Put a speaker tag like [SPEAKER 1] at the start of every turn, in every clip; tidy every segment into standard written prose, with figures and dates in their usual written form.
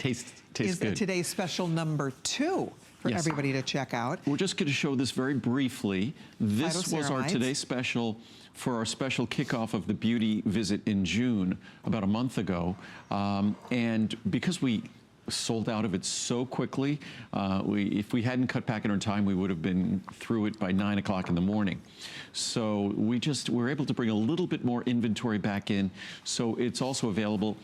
[SPEAKER 1] Tastes
[SPEAKER 2] is
[SPEAKER 1] good.
[SPEAKER 2] Today's special number 2 for everybody to check out.
[SPEAKER 1] We're just going to show this very briefly. This was our
[SPEAKER 2] Phytoceramides.
[SPEAKER 1] today's special for our special kickoff of the beauty visit in June, about a month ago. And because we sold out of it so quickly, if we hadn't cut back in our time, we would have been through it by 9 o'clock in the morning. So we're able to bring a little bit more inventory back in, so it's also available.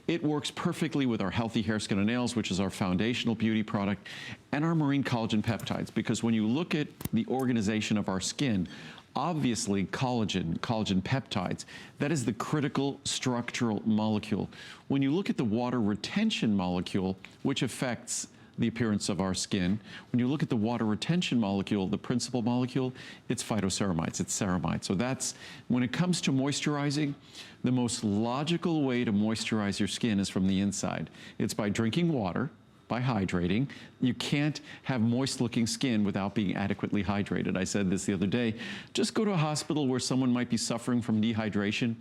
[SPEAKER 1] It works perfectly with our Healthy Hair, Skin, and Nails, which is our foundational beauty product, and our marine collagen peptides, because when you look at the organization of our skin, obviously collagen peptides, that is the critical structural molecule. When you look at the water retention molecule, which affects the appearance of our skin, when you look at the water retention molecule, the principal molecule, it's phytoceramides, it's ceramides. So that's, when it comes to moisturizing, the most logical way to moisturize your skin is from the inside. It's by drinking water, by hydrating. You can't have moist looking skin without being adequately hydrated. I said this the other day. Just go to a hospital where someone might be suffering from dehydration,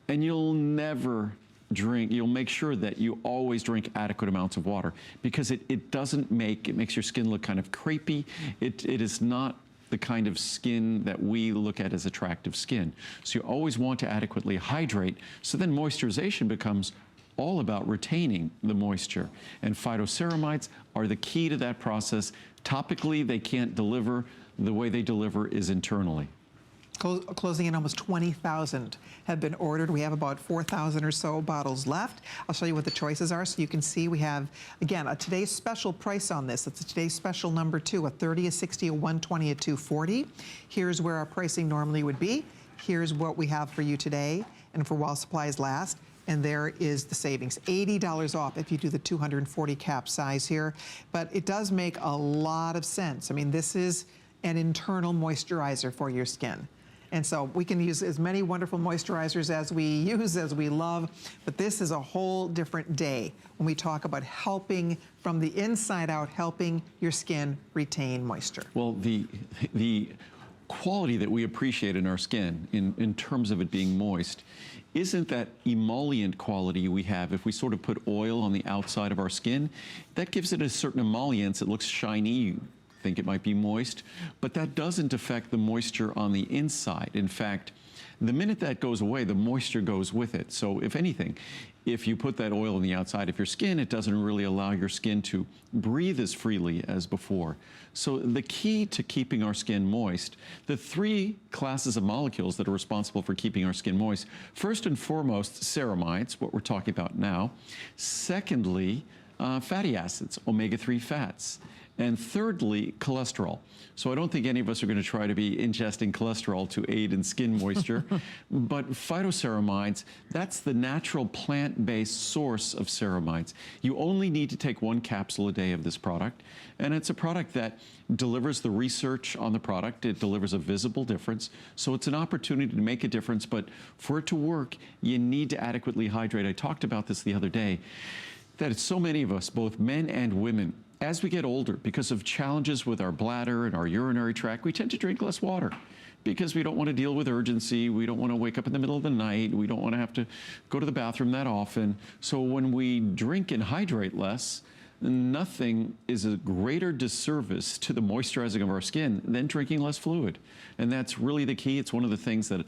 [SPEAKER 1] and you'll never drink, you'll make sure that you always drink adequate amounts of water, because it makes your skin look kind of crepey. It is not the kind of skin that we look at as attractive skin. So you always want to adequately hydrate, so then moisturization becomes all about retaining the moisture. And phytoceramides are the key to that process. Topically, they can't deliver. The way they deliver is internally.
[SPEAKER 2] Closing in almost 20,000 have been ordered. We have about 4,000 or so bottles left. I'll show you what the choices are so you can see. We have, again, a today's special price on this. It's a today's special number 2, a 30, a 60, a 120, a 240. Here's where our pricing normally would be. Here's what we have for you today and for while supplies last. And there is the savings, $80 off if you do the 240 cap size here. But it does make a lot of sense. I mean, this is an internal moisturizer for your skin. And so we can use as many wonderful moisturizers as we use, as we love, but this is a whole different day when we talk about helping from the inside out, helping your skin retain moisture.
[SPEAKER 1] Well, the quality that we appreciate in our skin in terms of it being moist isn't that emollient quality we have. If we sort of put oil on the outside of our skin, that gives it a certain emollience. It looks shiny. You think it might be moist, but that doesn't affect the moisture on the inside. In fact, the minute that goes away, the moisture goes with it. So if anything, if you put that oil on the outside of your skin, it doesn't really allow your skin to breathe as freely as before. So the key to keeping our skin moist, the 3 classes of molecules that are responsible for keeping our skin moist, first and foremost, ceramides, what we're talking about now. Secondly, fatty acids, omega-3 fats. And thirdly, cholesterol. So I don't think any of us are going to try to be ingesting cholesterol to aid in skin moisture. But phytoceramides, that's the natural plant-based source of ceramides. You only need to take 1 capsule a day of this product. And it's a product that delivers the research on the product. It delivers a visible difference. So it's an opportunity to make a difference. But for it to work, you need to adequately hydrate. I talked about this the other day, that so many of us, both men and women, as we get older, because of challenges with our bladder and our urinary tract, we tend to drink less water because we don't want to deal with urgency. We don't want to wake up in the middle of the night. We don't want to have to go to the bathroom that often. So when we drink and hydrate less, nothing is a greater disservice to the moisturizing of our skin than drinking less fluid. And that's really the key. It's one of the things that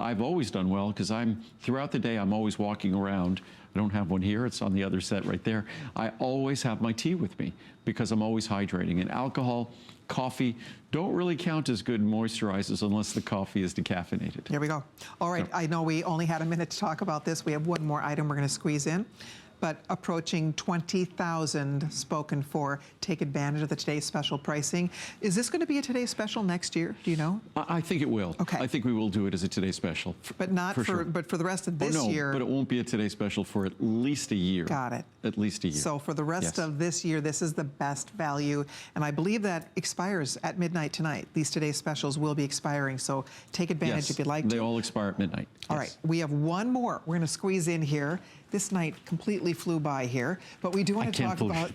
[SPEAKER 1] I've always done well, because throughout the day, I'm always walking around. I don't have one here, it's on the other set right there. I always have my tea with me because I'm always hydrating. And alcohol, coffee don't really count as good moisturizers unless the coffee is decaffeinated.
[SPEAKER 2] There we go. All right, I know we only had a minute to talk about this. We have one more item we're going to squeeze in. But approaching 20,000 spoken for. Take advantage of the today's special pricing. Is this going to be a today's special next year? Do you know?
[SPEAKER 1] I think it will.
[SPEAKER 2] Okay.
[SPEAKER 1] I think we will do it as a today's special.
[SPEAKER 2] But not for
[SPEAKER 1] sure.
[SPEAKER 2] But for the rest of this year.
[SPEAKER 1] But it won't be a today's special for at least a year.
[SPEAKER 2] Got it.
[SPEAKER 1] At least a year.
[SPEAKER 2] So for the rest of this year, this is the best value. And I believe that expires at midnight tonight. These today's specials will be expiring. So take advantage if you'd like to.
[SPEAKER 1] They all expire at midnight.
[SPEAKER 2] All right. We have one more we're going to squeeze in here. This night completely flew by here. But we do want to talk about